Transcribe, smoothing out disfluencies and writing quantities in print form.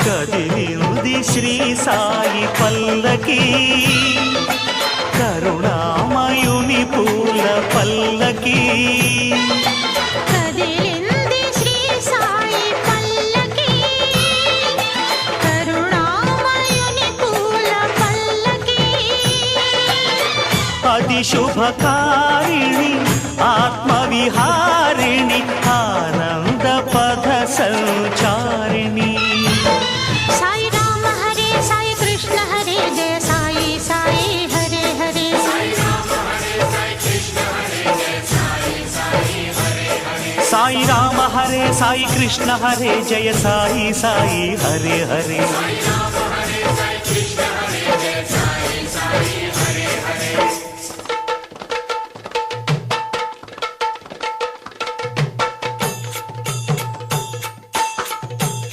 కదిలింది శ్రీ సాయి పల్లకి, కరుణామయుని పూల పల్లకి. కదిలింది శ్రీ సాయి పల్లకి, కరుణామయుని పూల పల్లకి. అతి శుభకారిణి ఆత్మవిహారిణి ఆనంద పథ సంచారిణి. సాయి రామ హరే సాయి కృష్ణ హరే జయ సాయి సాయి హరే హరే. సాయి రామ హరే సాయి కృష్ణ హరే జయ సాయి సాయి హరే హరే.